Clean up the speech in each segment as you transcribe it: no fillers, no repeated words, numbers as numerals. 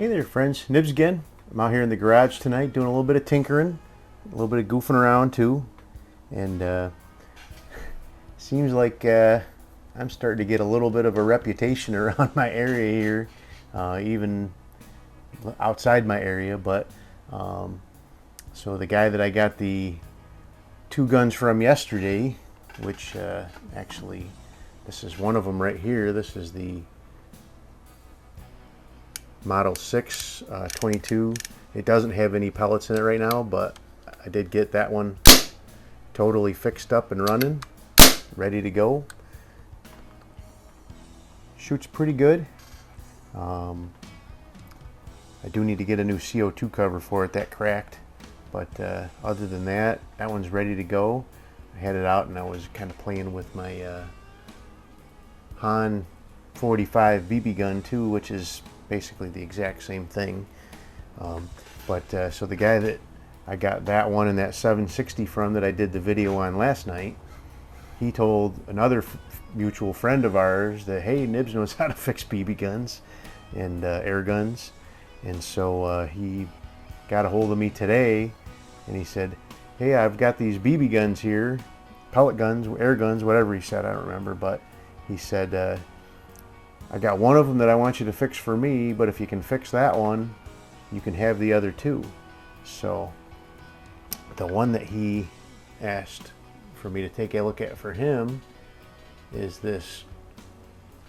Hey there friends, Nibs again. I'm out here in the garage tonight doing a little bit of tinkering, a little bit of goofing around too, and seems like I'm starting to get a little bit of a reputation around my area here, even outside my area. But so the guy that I got the two guns from yesterday, which actually this is one of them right here. This is the Model 6 22. It doesn't have any pellets in it right now, but I did get that one totally fixed up and running, ready to go. Shoots pretty good. I do need to get a new CO2 cover for it, that cracked, but other than that, that one's ready to go. I had it out and I was kind of playing with my Han 45 BB gun too, which is basically the exact same thing. So the guy that I got that one and that 760 from that I did the video on last night, he told another mutual friend of ours that, hey, Nibs knows how to fix BB guns and air guns. And so he got a hold of me today and he said, hey, I've got these BB guns here, pellet guns, air guns, whatever he said, I don't remember, but he said, I got one of them that I want you to fix for me, but if you can fix that one, you can have the other two. So the one that he asked for me to take a look at for him is this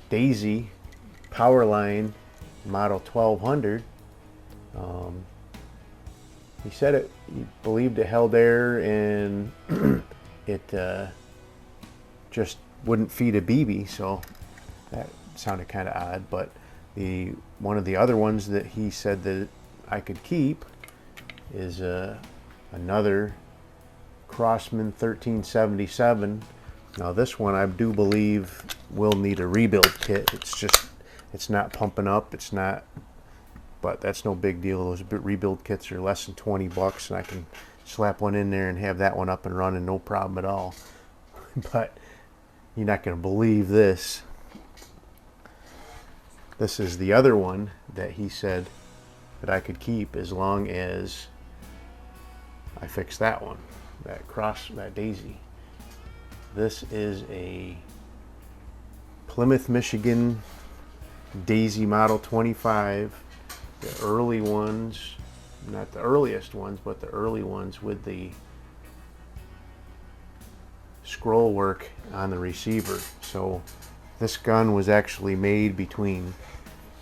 Daisy Powerline Model 1200. He said he believed it held air and it just wouldn't feed a BB, so that sounded kind of odd. But one of the other ones that he said that I could keep is another Crosman 1377. Now this one I do believe will need a rebuild kit. It's not pumping up, but that's no big deal. Those rebuild kits are less than 20 bucks and I can slap one in there and have that one up and running, no problem at all. But you're not going to believe this. This is the other one that he said that I could keep as long as I fix that one, that Daisy. This is a Plymouth, Michigan Daisy Model 25. The early ones, not the earliest ones, but the early ones with the scroll work on the receiver. So this gun was actually made between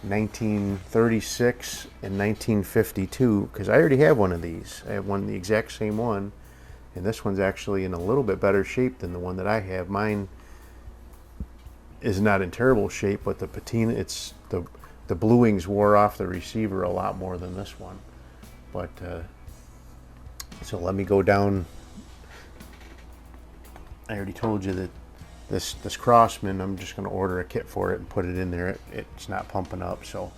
1936 and 1952, because I already have one of these. I have one, the exact same one, and this one's actually in a little bit better shape than the one that I have. Mine is not in terrible shape, but the patina, the bluings wore off the receiver a lot more than this one. But so let me go down. I already told you that this Crosman, I'm just going to order a kit for it and put it in there. It's not pumping up, so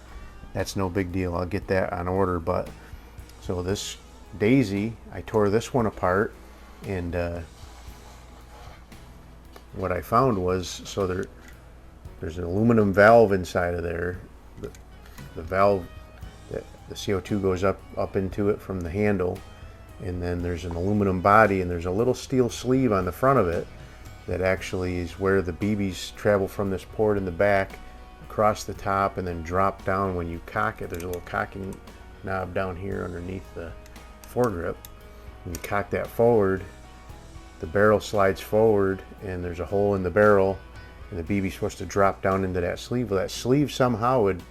that's no big deal. I'll get that on order. But so this Daisy, I tore this one apart, and what I found was, so there's an aluminum valve inside of there. The valve, the CO2 goes up into it from the handle, and then there's an aluminum body, and there's a little steel sleeve on the front of it that actually is where the BBs travel from this port in the back across the top and then drop down when you cock it. There's a little cocking knob down here underneath the foregrip. When you cock that forward, the barrel slides forward and there's a hole in the barrel, and the BB's supposed to drop down into that sleeve. Well, that sleeve somehow had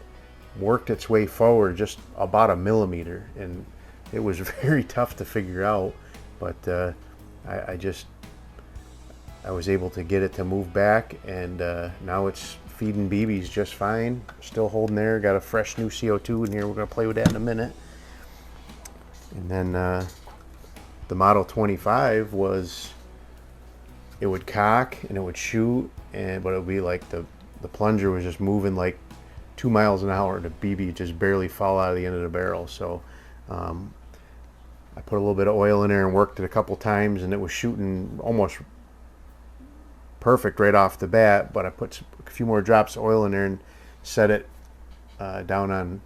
worked its way forward just about a millimeter, and it was very tough to figure out, but I was able to get it to move back, and now it's feeding BBs just fine. Still holding there. Got a fresh new CO2 in here. We're going to play with that in a minute. And then the Model 25 was, it would cock and it would shoot, but it would be like the plunger was just moving like 2 miles an hour. The BB just barely fall out of the end of the barrel. So I put a little bit of oil in there and worked it a couple times, and it was shooting almost perfect right off the bat, but I put a few more drops of oil in there and set it down on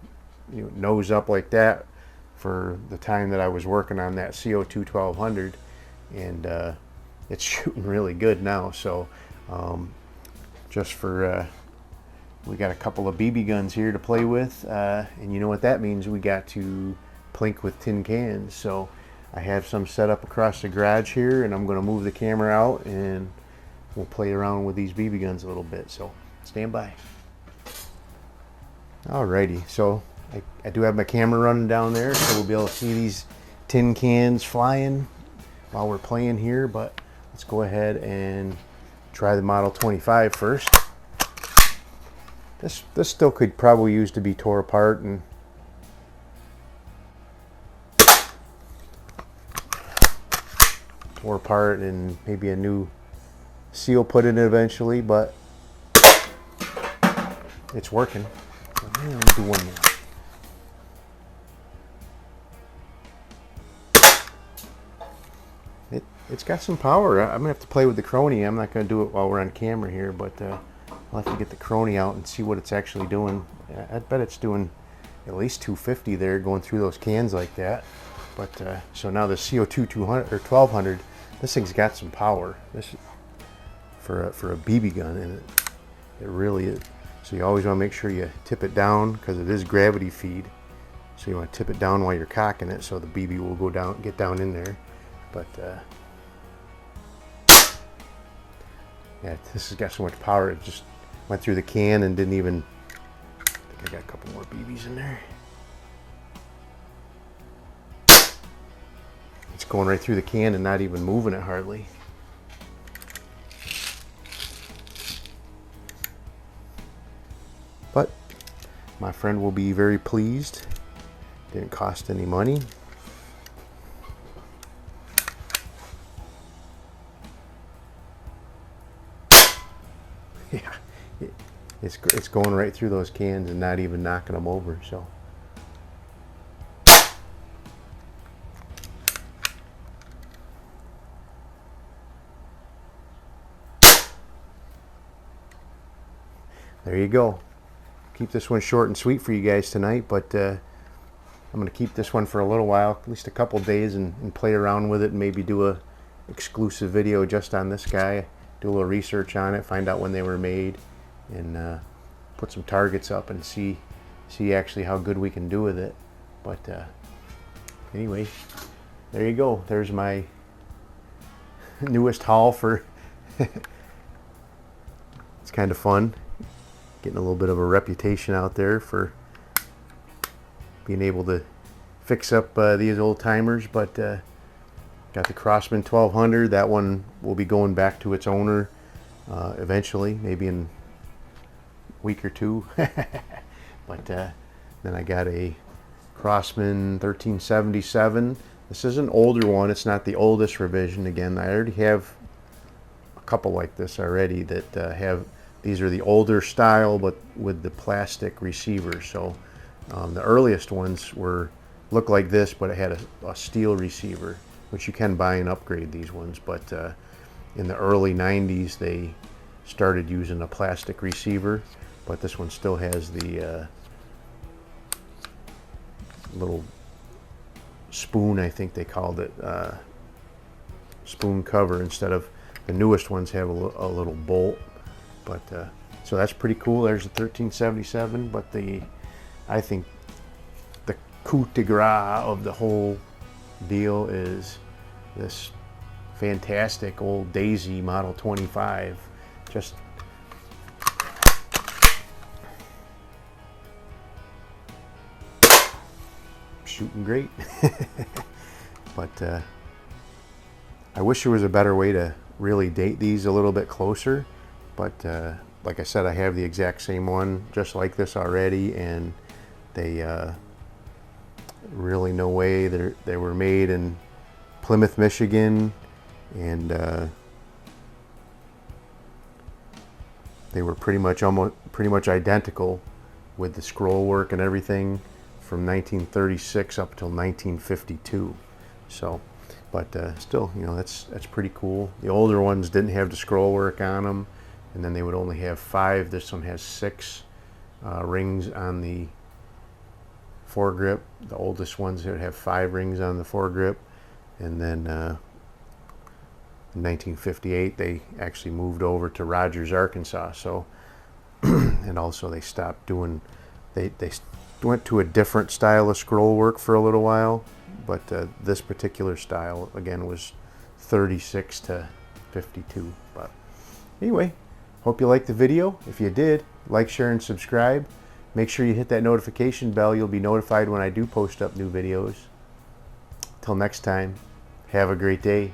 nose up like that for the time that I was working on that CO2 1200, and it's shooting really good now. So just for we got a couple of BB guns here to play with, and you know what that means, we got to plink with tin cans. So I have some set up across the garage here, and I'm going to move the camera out and we'll play around with these BB guns a little bit. So stand by. Alrighty, so I do have my camera running down there, so we'll be able to see these tin cans flying while we're playing here. But let's go ahead and try the Model 25 first. This still could probably use to be tore apart and maybe a new seal put in it eventually, but it's working. So let me do one more. It's got some power. I'm gonna have to play with the Crony. I'm not gonna do it while we're on camera here, but I'll have to get the Crony out and see what it's actually doing. I bet it's doing at least 250 there, going through those cans like that. But so now the CO2 200 or 1200, this thing's got some power. This for a BB gun, and it really is. So you always want to make sure you tip it down, because it is gravity feed. So you want to tip it down while you're cocking it, so the BB will go down, get down in there. But yeah, this has got so much power. It just went through the can and didn't even. I think I got a couple more BBs in there. It's going right through the can and not even moving it hardly. But my friend will be very pleased. Didn't cost any money. Yeah, it's going right through those cans and not even knocking them over. So there you go. Keep this one short and sweet for you guys tonight, but I'm going to keep this one for a little while, at least a couple days, and play around with it, and maybe do a exclusive video just on this guy, do a little research on it, find out when they were made, and put some targets up and see actually how good we can do with it. But anyway, there you go. There's my newest haul for it's kind of fun. Getting a little bit of a reputation out there for being able to fix up these old timers. But got the Crosman 1200. That one will be going back to its owner eventually, maybe in a week or two. But then I got a Crosman 1377. This is an older one. It's not the oldest revision. Again, I already have a couple like this already that have. These are the older style, but with the plastic receiver. So the earliest ones look like this, but it had a steel receiver, which you can buy and upgrade these ones. But in the early 90s, they started using a plastic receiver, but this one still has the little spoon, I think they called it, spoon cover, instead of the newest ones have a little bolt. But so that's pretty cool. There's a 1377, but I think the coup de grace of the whole deal is this fantastic old Daisy Model 25. Just shooting great. But I wish there was a better way to really date these a little bit closer. But like I said, I have the exact same one just like this already, and they really no way they were made in Plymouth, Michigan, and they were pretty much identical with the scroll work and everything from 1936 up till 1952. So, but still, that's pretty cool. The older ones didn't have the scroll work on them, and then they would only have 5. This one has 6 rings on the foregrip. The oldest ones would have 5 rings on the foregrip, and then in 1958 they actually moved over to Rogers, Arkansas. So and also they stopped doing, they went to a different style of scroll work for a little while, but this particular style again was 36 to 52. But anyway, hope you liked the video. If you did, like, share, and subscribe. Make sure you hit that notification bell. You'll be notified when I do post up new videos. Till next time, have a great day.